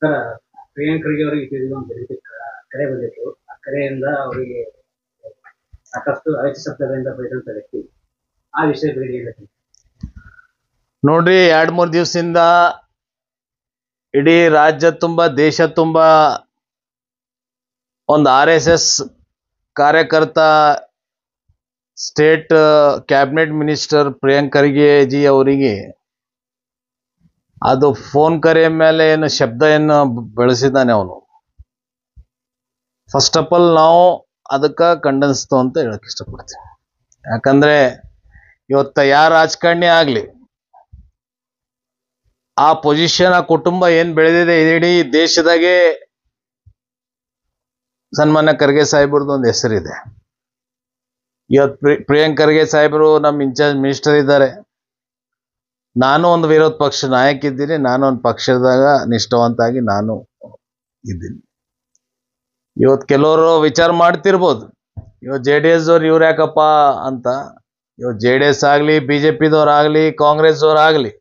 Sir, ಪ್ರಿಯಾಂಕರ್ಗೆ ಅವರಿಗೆ ಇತ್ತೀಚೆಗೆ ಒಂದು ರೀತಿ ಕರೆ ಬಂದಿತ್ತು. ಆ ಕರೆಯಿಂದ ಅವರಿಗೆ ಸಾಕಷ್ಟು ಅವೆಚ್ಚ ಶಬ್ದಗಳಿಂದ ಬೈದಂತ ವ್ಯಕ್ತಿ. ಆ ವಿಷಯ ಬಗ್ಗೆ ಹೇಳ್ತೀನಿ. ನೋಡ್ರಿ, 2-3 ದಿವಸದಿಂದ ಇಡೀ ರಾಜ್ಯ ತುಂಬ, ದೇಶ ತುಂಬ ಒಂದು RSS ಕಾರ್ಯಕರ್ತ state cabinet minister Priyank Kharge G ಅವರಿಗೆ ಅದು ಫೋನ್ ಕರೆ ಮೇಲೆ ಏನು ಶಬ್ದ ಏನು ಬೆಳೆಸಿದ್ದಾನೆ ಅವನು. ಫಸ್ಟ್ ಆಫ್ ಆಲ್ ನಾವು ಅದಕ್ಕೆ ಖಂಡನಿಸ್ತು ಅಂತ ಹೇಳಕ್ ಇಷ್ಟಪಡ್ತೀನಿ. ಯಾಕಂದ್ರೆ ಇವತ್ತು ಯಾರ ರಾಜಕಾರಣಿ ಆಗಲಿ, ಆ ಪೊಸಿಷನ್, ಆ ಕುಟುಂಬ ಏನು ಬೆಳೆದಿದೆ ಇಡೀ ದೇಶದಾಗೆ ಸನ್ಮಾನ್ಯ ಖರ್ಗೆ ಸಾಹೇಬ್ರದ್ದು ಒಂದು ಹೆಸರಿದೆ. ಇವತ್ತು ಪ್ರಿಯಾಂಕ್ ಖರ್ಗೆ ಸಾಹೇಬರು ನಮ್ಮ ಇನ್ಚಾರ್ಜ್ ಮಿನಿಸ್ಟರ್ ಇದ್ದಾರೆ. ನಾನು ಒಂದು ವಿರೋಧ ಪಕ್ಷ ನಾಯಕ ಇದ್ದೀನಿ. ನಾನು ಒಂದು ಪಕ್ಷದಾಗ ನಿಷ್ಠಾವಂತಾಗಿ ನಾನು ಇದ್ದೀನಿ. ಇವತ್ತು ಕೆಲವರು ವಿಚಾರ ಮಾಡ್ತಿರ್ಬೋದು, ಇವತ್ತು JDS ಅವ್ರು ಇವ್ರು ಯಾಕಪ್ಪ ಅಂತ. ಇವತ್ತು JDS ಆಗಲಿ, BJPದವ್ರಾಗಲಿ, ಕಾಂಗ್ರೆಸ್ದವ್ರಾಗಲಿ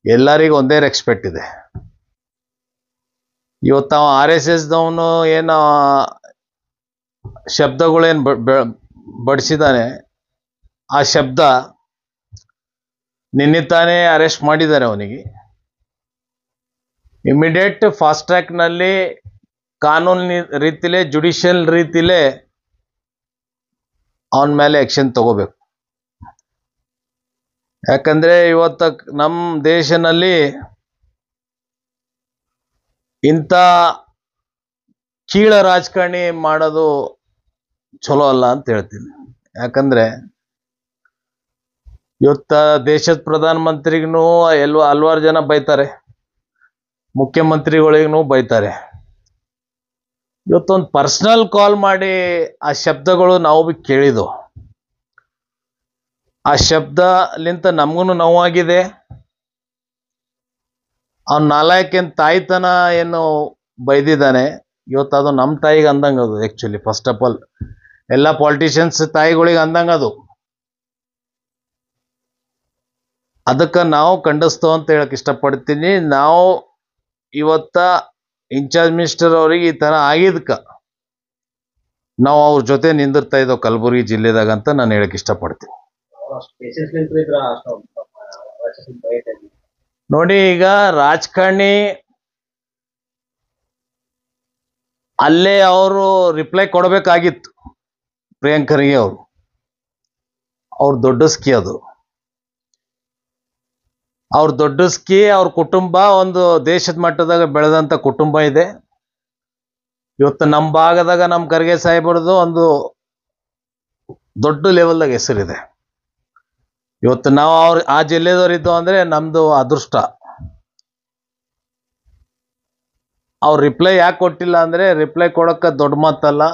ಎಲ್ಲರಿಗೂ ಒಂದೇ ರೆಸ್ಪೆಕ್ಟ್ ಇದೆ. ಇವತ್ತು ನಾವು RSSದವನು ಏನು ಶಬ್ದಗಳೇನು ಬಡಿಸಿದ್ದಾನೆ, ಆ ಶಬ್ದ ನಿನ್ನೆ ತಾನೇ ಅರೆಸ್ಟ್ ಮಾಡಿದ್ದಾರೆ ಅವನಿಗೆ. ಇಮಿಡಿಯೇಟ್ ಫಾಸ್ಟ್ ಟ್ರ್ಯಾಕ್ನಲ್ಲಿ ಕಾನೂನು ರೀತಿಲೇ, ಜುಡಿಷಿಯಲ್ ರೀತಿಲೇ ಅವನ ಮೇಲೆ ಆಕ್ಷನ್ ತಗೋಬೇಕು. ಯಾಕಂದ್ರೆ ಇವತ್ತು ನಮ್ಮ ದೇಶದಲ್ಲಿ ಇಂಥ ಕೀಳ ರಾಜಕಾರಣಿ ಮಾಡೋದು ಚಲೋ ಅಲ್ಲ ಅಂತ ಹೇಳ್ತೀನಿ. ಯಾಕಂದ್ರೆ ಇವತ್ತ ದೇಶದ ಪ್ರಧಾನಮಂತ್ರಿಗೂ ಹಲವಾರು ಜನ ಬೈತಾರೆ, ಮುಖ್ಯಮಂತ್ರಿಗಳಿಗೂ ಬೈತಾರೆ. ಇವತ್ತೊಂದು ಪರ್ಸನಲ್ ಕಾಲ್ ಮಾಡಿ ಆ ಶಬ್ದಗಳು ನಾವು ಬಿ ಕೇಳಿದ್ದು. ಆ ಶಬ್ದಲಿಂತ ನಮಗೂ ನೋವಾಗಿದೆ. ಅವ್ನ ನಾಲಾಯಕನ್ ತಾಯ್ತನ ಏನು ಬೈದಿದ್ದಾನೆ, ಇವತ್ತು ಅದು ನಮ್ಮ ತಾಯಿಗೆ ಅಂದಂಗೆ ಅದು. ಆ್ಯಕ್ಚುಲಿ ಫಸ್ಟ್ ಆಫ್ ಆಲ್ ಎಲ್ಲ ಪಾಲಿಟಿಷಿಯನ್ಸ್ ತಾಯಿಗಳಿಗೆ ಅಂದಂಗೆ ಅದು. ಅದಕ್ಕೆ ನಾವು ಖಂಡಿಸ್ತೇವೆ ಅಂತ ಹೇಳಕ್ ಇಷ್ಟಪಡ್ತೀನಿ. ನಾವು ಇವತ್ತ ಇನ್ಚಾರ್ಜ್ ಮಿನಿಸ್ಟರ್ ಅವ್ರಿಗೆ ಈ ಥರ ಆಗಿದ್ಕ ನಾವು ಅವ್ರ ಜೊತೆ ನಿಂದಿರ್ತಾ ಇದ್ದೋ ಕಲಬುರಗಿ ಜಿಲ್ಲೆದಾಗ ಅಂತ ನಾನು ಹೇಳಕ್ ಇಷ್ಟಪಡ್ತೀನಿ. ನೋಡಿ, ಈಗ ರಾಜಕಾರಣಿ ಅಲ್ಲೇ ಅವರು ರಿಪ್ಲೈ ಕೊಡಬೇಕಾಗಿತ್ತು. ಪ್ರಿಯಾಂಕ್ ಖರ್ಗೆ ಅವ್ರ ದೊಡ್ಡ ಸ್ಕಿ ಅದು. ಅವ್ರ ದೊಡ್ಡ ಸ್ಕಿ, ಅವ್ರ ಕುಟುಂಬ ಒಂದು ದೇಶದ ಮಟ್ಟದಾಗ ಬೆಳೆದಂಥ ಕುಟುಂಬ ಇದೆ. ಇವತ್ತು ನಮ್ಮ ಭಾಗದಾಗ ನಮ್ಮ ಖರ್ಗೆ ಸಾಹೇಬ್ರದ್ದು ಒಂದು ದೊಡ್ಡ ಲೆವೆಲ್ದಾಗ ಹೆಸರಿದೆ. ಇವತ್ತು ನಾವು ಆ ಜಿಲ್ಲೆದವರಿದ್ದು ಅಂದರೆ ನಮ್ಮದು ಅದೃಷ್ಟ. ಅವ್ರು ರಿಪ್ಲೈ ಯಾಕೆ ಕೊಟ್ಟಿಲ್ಲ ಅಂದರೆ, ರಿಪ್ಲೈ ಕೊಡೋಕ್ಕೆ ದೊಡ್ಡ ಮಾತಲ್ಲ.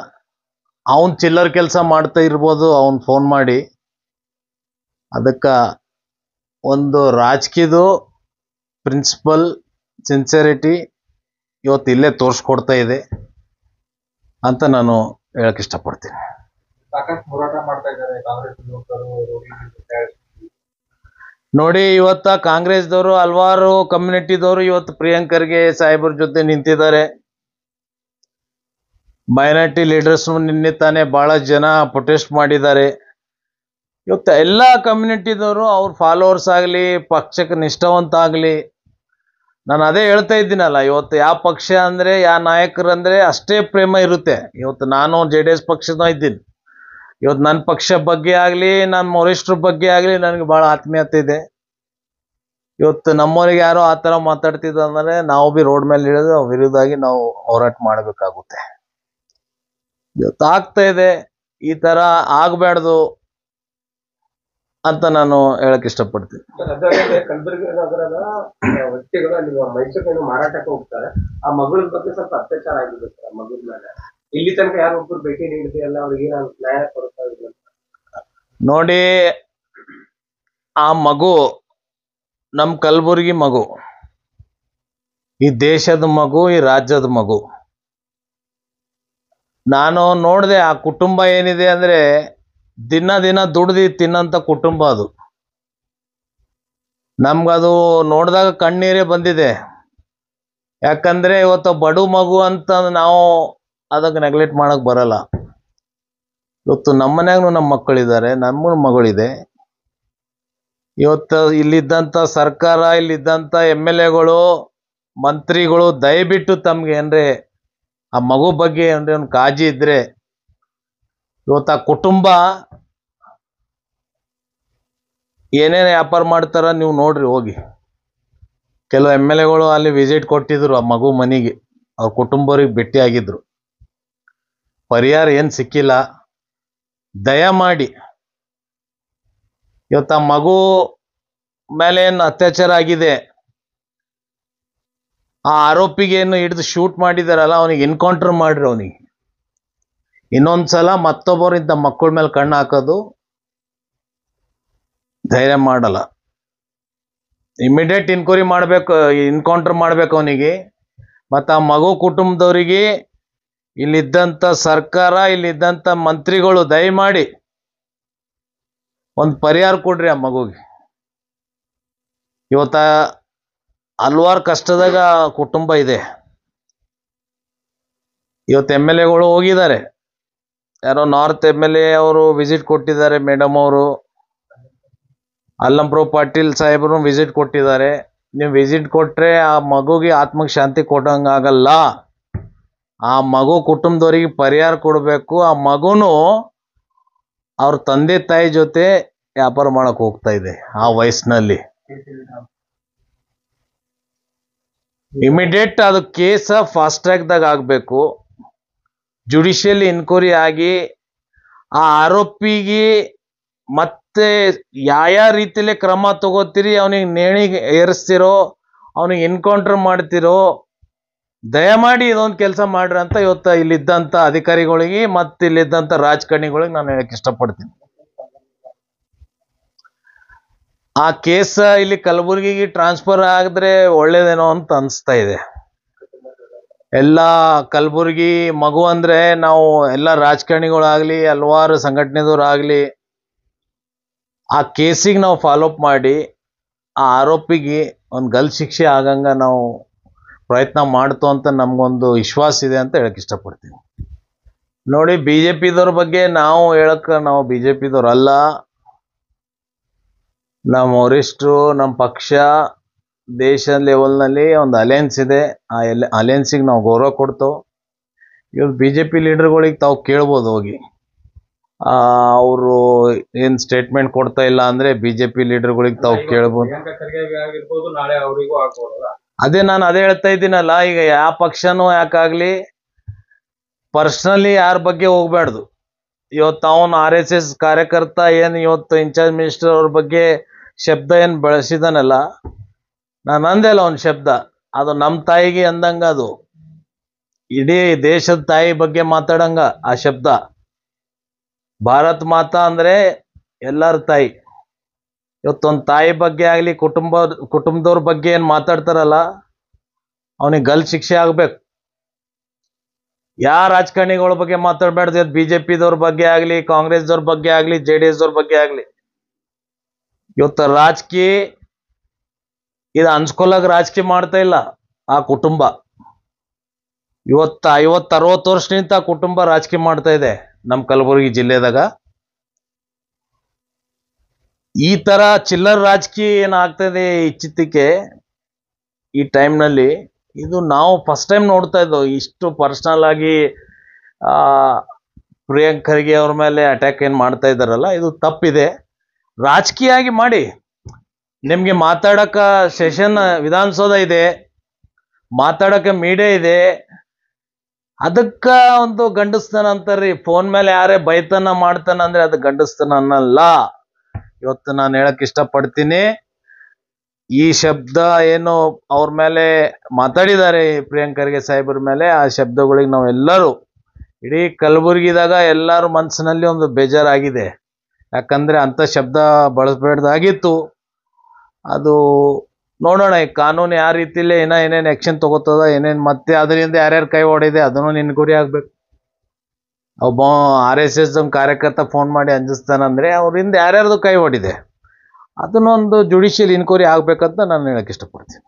ಅವನು ಚಿಲ್ಲರ್ ಕೆಲಸ ಮಾಡ್ತಾ ಇರ್ಬೋದು ಅವನು ಫೋನ್ ಮಾಡಿ. ಅದಕ್ಕೆ ಒಂದು ರಾಜಕೀಯದು ಪ್ರಿನ್ಸಿಪಲ್ ಸಿನ್ಸಿಯರಿಟಿ ಇವತ್ತು ಇಲ್ಲೇ ತೋರಿಸ್ಕೊಡ್ತಾ ಇದೆ ಅಂತ ನಾನು ಹೇಳಕ್ ಇಷ್ಟಪಡ್ತೀನಿ. ಸಾಕಷ್ಟು ಹೋರಾಟ ಮಾಡ್ತಾ ಇದ್ದಾರೆ ಕಾಂಗ್ರೆಸ್ ನೋಡಿ, ಇವತ್ತ ಕಾಂಗ್ರೆಸ್ದವರು ಹಲವಾರು ಕಮ್ಯುನಿಟಿದವರು ಇವತ್ತು ಪ್ರಿಯಾಂಕ್ ಖರ್ಗೆ ಸಾಹೇಬ್ರ ಜೊತೆ ನಿಂತಿದ್ದಾರೆ. ಮೈನಾರಿಟಿ ಲೀಡರ್ಸ್ ನಿನ್ನೆ ತಾನೇ ಬಹಳ ಜನ ಪ್ರೊಟೆಸ್ಟ್ ಮಾಡಿದ್ದಾರೆ. ಇವತ್ತು ಎಲ್ಲ ಕಮ್ಯುನಿಟಿದವರು, ಅವ್ರ ಫಾಲೋವರ್ಸ್ ಆಗಲಿ, ಪಕ್ಷಕ್ಕೆ ನಿಷ್ಠಾವಂತ ಆಗಲಿ, ನಾನು ಅದೇ ಹೇಳ್ತಾ ಇದ್ದೀನಲ್ಲ, ಇವತ್ತು ಯಾವ ಪಕ್ಷ ಅಂದರೆ, ಯಾವ ನಾಯಕರಂದರೆ ಅಷ್ಟೇ ಪ್ರೇಮ ಇರುತ್ತೆ. ಇವತ್ತು ನಾನು JDS ಪಕ್ಷದ ಇದ್ದೀನಿ. ಇವತ್ತು ನನ್ನ ಪಕ್ಷ ಬಗ್ಗೆ ಆಗಲಿ, ನಮ್ಮ ವರಿಷ್ಠರ ಬಗ್ಗೆ ಆಗಲಿ ನನಗೆ ಭಾಳ ಆತ್ಮೀಯತೆ ಇದೆ. ಇವತ್ತು ನಮ್ಮವ್ರಿಗೆ ಯಾರೋ ಆ ಥರ ಮಾತಾಡ್ತಿದ್ದ ಅಂದರೆ ನಾವು ಬಿ ರೋಡ್ ಮೇಲೆ ಇಳಿದು ಅವ್ರ ವಿರುದ್ಧವಾಗಿ ನಾವು ಹೋರಾಟ ಮಾಡಬೇಕಾಗುತ್ತೆ. ಇವತ್ತು ಆಗ್ತಾ ಇದೆ, ಈ ಥರ ಆಗಬಾರ್ದು ಅಂತ ನಾನು ಹೇಳಕ್ ಇಷ್ಟಪಡ್ತೀನಿ. ಕಲಬುರಗಿ ನಗರದ ವ್ಯಕ್ತಿಗಳು ಅಲ್ಲಿ ಮೈಸೂರಿನ ಮಾರಾಟಕ್ಕೆ ಹೋಗ್ತಾರೆ. ಆ ಮಗಳ ಬಗ್ಗೆ ಸ್ವಲ್ಪ ಅತ್ಯಾಚಾರ ಆಗಿದೆ ಸರ್. ಮಗಳ ಮೇಲೆ ಇಲ್ಲಿ ತನಕ ಯಾರು ಒಬ್ಬರು ಭೇಟಿ ನೀಡಿದೆಯಲ್ಲ, ಅವ್ರಿಗೆ ನಾನು ನ್ಯಾಯ ಕೊಡ್ತಾ ಇಲ್ಲ. ನೋಡಿ, ಆ ಮಗು ನಮ್ಮ ಕಲಬುರಗಿ ಮಗು, ಈ ದೇಶದ ಮಗು, ಈ ರಾಜ್ಯದ ಮಗು. ನಾನು ನೋಡಿದೆ ಆ ಕುಟುಂಬ ಏನಿದೆ ಅಂದರೆ ದಿನ ದಿನ ದುಡ್ದು ತಿನ್ನಂಥ ಕುಟುಂಬ ಅದು. ನಮ್ಗದು ನೋಡಿದಾಗ ಕಣ್ಣೀರೇ ಬಂದಿದೆ. ಯಾಕಂದ್ರೆ ಇವತ್ತು ಬಡು ಮಗು ಅಂತ ನಾವು ಅದಕ್ಕೆ ನೆಗ್ಲೆಕ್ಟ್ ಮಾಡಕ್ ಬರಲ್ಲ. ಇವತ್ತು ನಮ್ಮ ಮನ್ಯಾಗೂ ನಮ್ಮ ಮಕ್ಕಳಿದ್ದಾರೆ, ನಮ್ಮ ಮಗಳಿದೆ. ಇವತ್ತು ಇಲ್ಲಿದ್ದಂಥ ಸರ್ಕಾರ, ಇಲ್ಲಿದ್ದಂಥ MLAಗಳು, ಮಂತ್ರಿಗಳು ದಯವಿಟ್ಟು ತಮ್ಗೆ ಏನ್ರೆ ಆ ಮಗು ಬಗ್ಗೆ ಏನ್ರೆ ಒಂದು ಕಾಳಜಿ ಇದ್ರೆ, ಇವತ್ತು ಆ ಕುಟುಂಬ ಏನೇನು ವ್ಯಾಪಾರ ಮಾಡ್ತಾರ ನೀವು ನೋಡ್ರಿ ಹೋಗಿ. ಕೆಲವು MLAಗಳು ಅಲ್ಲಿ ವಿಸಿಟ್ ಕೊಟ್ಟಿದ್ರು ಆ ಮಗು ಮನೆಗೆ, ಅವ್ರ ಕುಟುಂಬವ್ರಿಗೆ ಭೇಟಿ ಆಗಿದ್ರು. ಪರಿಹಾರ ಏನು ಸಿಕ್ಕಿಲ್ಲ. ದಯಮಾಡಿ ಇವತ್ತು ಆ ಮಗು ಮೇಲೆ ಏನು ಅತ್ಯಾಚಾರ ಆಗಿದೆ, ಆ ಆರೋಪಿಗೆ ಏನು ಹಿಡಿದು ಶೂಟ್ ಮಾಡಿದಾರಲ್ಲ, ಅವನಿಗೆ ಎನ್ಕೌಂಟರ್ ಮಾಡ್ರಿ. ಅವನಿಗೆ ಇನ್ನೊಂದ್ಸಲ ಮತ್ತೊಬ್ಬರು ಇಂಥ ಮಕ್ಕಳ ಮೇಲೆ ಕಣ್ಣು ಹಾಕೋದು ಧೈರ್ಯ ಮಾಡಲ್ಲ. ಇಮಿಡಿಯೇಟ್ ಇನ್ಕ್ವೈರಿ ಮಾಡಬೇಕು, ಎನ್ಕೌಂಟರ್ ಮಾಡ್ಬೇಕು ಅವನಿಗೆ. ಮತ್ತು ಆ ಮಗು ಕುಟುಂಬದವರಿಗೆ ಇಲ್ಲಿದ್ದಂಥ ಸರ್ಕಾರ, ಇಲ್ಲಿದ್ದಂಥ ಮಂತ್ರಿಗಳು ದಯಮಾಡಿ ಒಂದು ಪರಿಹಾರ ಕೊಡ್ರಿ ಆ ಮಗುಗೆ. ಇವತ್ತ ಹಲ್ವಾರು ಕಷ್ಟದಾಗ ಕುಟುಂಬ ಇದೆ. ಇವತ್ತು MLAಗಳು ಹೋಗಿದ್ದಾರೆ, ಯಾರೋ ನಾರ್ತ್ MLA ಅವರು ವಿಸಿಟ್ ಕೊಟ್ಟಿದ್ದಾರೆ, ಮೇಡಮ್ ಅವರು, ಅಲ್ಲಂಪ್ರಭು ಪಾಟೀಲ್ ಸಾಹೇಬರು ವಿಸಿಟ್ ಕೊಟ್ಟಿದ್ದಾರೆ. ನೀವು ವಿಸಿಟ್ ಕೊಟ್ಟರೆ ಆ ಮಗುಗೆ ಆತ್ಮಕ್ಕೆ ಶಾಂತಿ ಕೊಡೋಂಗಾಗಲ್ಲ. ಆ ಮಗು ಕುಟುಂಬದವರಿಗೆ ಪರಿಹಾರ ಕೊಡಬೇಕು. ಆ ಮಗುನು ಅವ್ರ ತಂದೆ ತಾಯಿ ಜೊತೆ ವ್ಯಾಪಾರ ಮಾಡಕ್ ಹೋಗ್ತಾ ಇದೆ ಆ ವಯಸ್ಸಿನಲ್ಲಿ. ಇಮಿಡಿಯೇಟ್ ಅದು ಕೇಸ ಫಾಸ್ಟ್ ಟ್ರ್ಯಾಕ್ದಾಗ ಆಗಬೇಕು. ಜುಡಿಷಿಯಲ್ ಇನ್ಕ್ವೈರಿ ಆಗಿ ಆ ಆರೋಪಿಗೆ ಮತ್ತೆ ಯಾವ ರೀತಿಯಲ್ಲಿ ಕ್ರಮ ತಗೋತೀರಿ, ಅವನಿಗೆ ನೇಣಿಗೆ ಏರಿಸ್ತಿರೋ, ಅವನಿಗೆ ಎನ್ಕೌಂಟರ್ ಮಾಡ್ತಿರೋ, ದಯಮಾಡಿ ಇದೊಂದು ಕೆಲಸ ಮಾಡ್ರಿ ಅಂತ ಇವತ್ತು ಇಲ್ಲಿದ್ದಂಥ ಅಧಿಕಾರಿಗಳಿಗೆ ಮತ್ತು ಇಲ್ಲಿದ್ದಂಥ ರಾಜಕಾರಣಿಗಳಿಗೆ ನಾನು ಹೇಳಕ್ ಇಷ್ಟಪಡ್ತೀನಿ. ಆ ಕೇಸ ಇಲ್ಲಿ ಕಲಬುರಗಿಗೆ ಟ್ರಾನ್ಸ್ಫರ್ ಆಗಿದ್ರೆ ಒಳ್ಳೇದೇನೋ ಅಂತ ಅನಿಸ್ತಾ ಇದೆ. ಎಲ್ಲ ಕಲಬುರಗಿ ಮಗು ಅಂದ್ರೆ ನಾವು ಎಲ್ಲ ರಾಜಕಾರಣಿಗಳಾಗ್ಲಿ, ಹಲವಾರು ಸಂಘಟನೆದವರಾಗ್ಲಿ ಆ ಕೇಸಿಗೆ ನಾವು ಫಾಲೋಅಪ್ ಮಾಡಿ ಆ ಆರೋಪಿಗೆ ಒಂದು ಗಲ್ ಶಿಕ್ಷೆ ಆಗಂಗ ನಾವು ಪ್ರಯತ್ನ ಮಾಡ್ತು ಅಂತ ನಮ್ಗೊಂದು ವಿಶ್ವಾಸ ಇದೆ ಅಂತ ಹೇಳಕ್ ಇಷ್ಟಪಡ್ತೀನಿ. ನೋಡಿ, BJPದವ್ರ ಬಗ್ಗೆ ನಾವು BJPದವ್ರು ಅಲ್ಲ. ನಮ್ಮ ವರಿಷ್ಠರು, ನಮ್ಮ ಪಕ್ಷ, ದೇಶ ಲೆವೆಲ್ನಲ್ಲಿ ಒಂದು ಅಲಯನ್ಸ್ ಇದೆ. ಆ ಅಲಯನ್ಸಿಗೆ ನಾವು ಗೌರವ ಕೊಡ್ತೇವೆ. ಇವ್ರು BJP ಲೀಡರ್ಗಳಿಗೆ ತಾವು ಕೇಳ್ಬೋದು ಹೋಗಿ, ಅವರು ಏನು ಸ್ಟೇಟ್ಮೆಂಟ್ ಕೊಡ್ತಾ ಇಲ್ಲ ಅಂದ್ರೆ BJP ಲೀಡರ್ಗಳಿಗೆ ತಾವು ಕೇಳ್ಬೋದು. ಅದೇ ನಾನು ಹೇಳ್ತಾ ಇದ್ದೀನಲ್ಲ, ಈಗ ಯಾವ ಪಕ್ಷನೂ ಯಾಕಾಗ್ಲಿ ಪರ್ಸನಲಿ ಯಾರ ಬಗ್ಗೆ ಹೋಗ್ಬಾರ್ದು. ಇವತ್ತು ಅವನು RSS ಕಾರ್ಯಕರ್ತ ಏನು ಇವತ್ತು ಇನ್ಚಾರ್ಜ್ ಮಿನಿಸ್ಟರ್ ಅವ್ರ ಬಗ್ಗೆ ಶಬ್ದ ಏನು ಬಳಸಿದಾನಲ್ಲ, ನಾನು ಅಂದೆ ಅಲ್ಲ ಅವನ ಶಬ್ದ, ಅದು ನಮ್ಮ ತಾಯಿಗೆ ಅಂದಂಗ, ಅದು ಇಡೀ ದೇಶದ ತಾಯಿ ಬಗ್ಗೆ ಮಾತಾಡಂಗ ಆ ಶಬ್ದ. ಭಾರತ್ ಮಾತಾ ಅಂದ್ರೆ ಎಲ್ಲರ ತಾಯಿ. ಇವತ್ತೊಂದು ತಾಯಿ ಬಗ್ಗೆ ಆಗಲಿ, ಕುಟುಂಬದವ್ರ ಬಗ್ಗೆ ಏನು ಮಾತಾಡ್ತಾರಲ್ಲ, ಅವನಿಗೆ ಗಲ್ ಶಿಕ್ಷೆ ಆಗ್ಬೇಕು. ಯಾವ ರಾಜಕಾರಣಿಗಳ ಬಗ್ಗೆ ಮಾತಾಡ್ಬಾರ್ದು. ಇವತ್ತು BJPದವ್ರ ಬಗ್ಗೆ ಆಗಲಿ, ಕಾಂಗ್ರೆಸ್ದವ್ರ ಬಗ್ಗೆ ಆಗಲಿ, JDSದವ್ರ ಬಗ್ಗೆ ಆಗಲಿ. ಇವತ್ತು ರಾಜಕೀಯ ಇದು ಅನ್ಸ್ಕೊಲಾಗ ರಾಜಕೀಯ ಮಾಡ್ತಾ ಇಲ್ಲ ಆ ಕುಟುಂಬ. ಇವತ್ತು 50-60 ವರ್ಷದಿಂದ ಆ ಕುಟುಂಬ ರಾಜಕೀಯ ಮಾಡ್ತಾ ಇದೆ ನಮ್ಮ ಕಲಬುರಗಿ ಜಿಲ್ಲೆದಾಗ. ಈ ತರ ಚಿಲ್ಲರ್ ರಾಜಕೀಯ ಏನಾಗ್ತದೆ ಇಚ್ಚಿತಿಕೆ ಈ ಟೈಮ್ನಲ್ಲಿ, ಇದು ನಾವು ಫಸ್ಟ್ ಟೈಮ್ ನೋಡ್ತಾ ಇದ್ದೋ. ಇಷ್ಟು ಪರ್ಸನಲ್ ಆಗಿ ಪ್ರಿಯಾಂಕ್ ಖರ್ಗೆ ಅವ್ರ ಮೇಲೆ ಅಟ್ಯಾಕ್ ಏನು ಮಾಡ್ತಾ ಇದ್ದಾರಲ್ಲ, ಇದು ತಪ್ಪಿದೆ. ರಾಜಕೀಯ ಆಗಿ ಮಾಡಿ. ನಿಮ್ಗೆ ಮಾತಾಡಕ ಸೆಷನ್ ವಿಧಾನಸೌಧ ಇದೆ, ಮಾತಾಡಕ ಮೀಡಿಯಾ ಇದೆ, ಅದಕ್ಕ ಒಂದು ಗಂಡಸ್ತನ ಅಂತಾರ್ರಿ. ಫೋನ್ ಮೇಲೆ ಯಾರೇ ಬೈತನ ಮಾಡ್ತಾನ ಅಂದ್ರೆ ಅದು ಗಂಡಸ್ತನ ಅನ್ನಲ್ಲ. ಇವತ್ತು ನಾನು ಹೇಳಕ್ ಇಷ್ಟಪಡ್ತೀನಿ, ಈ ಶಬ್ದ ಏನು ಅವ್ರ ಮೇಲೆ ಮಾತಾಡಿದ್ದಾರೆ ಪ್ರಿಯಾಂಕ್ ಖರ್ಗೆ ಸಾಹೇಬ್ರ ಮೇಲೆ, ಆ ಶಬ್ದಗಳಿಗೆ ನಾವೆಲ್ಲರೂ ಇಡೀ ಕಲಬುರಗಿದಾಗ ಎಲ್ಲರ ಮನಸ್ಸಿನಲ್ಲಿ ಒಂದು ಬೇಜಾರಾಗಿದೆ. ಯಾಕಂದ್ರೆ ಅಂತ ಶಬ್ದ ಬಳಸಬೇಡ್ದಾಗಿತ್ತು. ಅದು ನೋಡೋಣ, ಈ ಕಾನೂನು ಯಾವ ರೀತಿಯಲ್ಲಿ ಏನೇನು ಆಕ್ಷನ್ ತಗೋತದ, ಏನೇನು ಮತ್ತೆ ಅದರಿಂದ ಯಾರ್ಯಾರು ಕೈ ಹೊಡಿದೆ ಅದನ್ನು ನಿನ್ಗುರಿ ಆಗ್ಬೇಕು. ಒಬ್ಬ RSS ಕಾರ್ಯಕರ್ತ ಫೋನ್ ಮಾಡಿ ಅಂಜಿಸ್ತಾನಂದ್ರೆ ಅವರಿಂದ ಯಾರ್ಯಾರ್ದು ಕೈ ಹೊಡಿದೆ, ಅದನ್ನೊಂದು ಜುಡಿಷಿಯಲ್ ಇನ್ಕ್ವೈರಿ ಆಗ್ಬೇಕಂತ ನಾನು ಹೇಳಕ್ ಇಷ್ಟಪಡ್ತೀನಿ.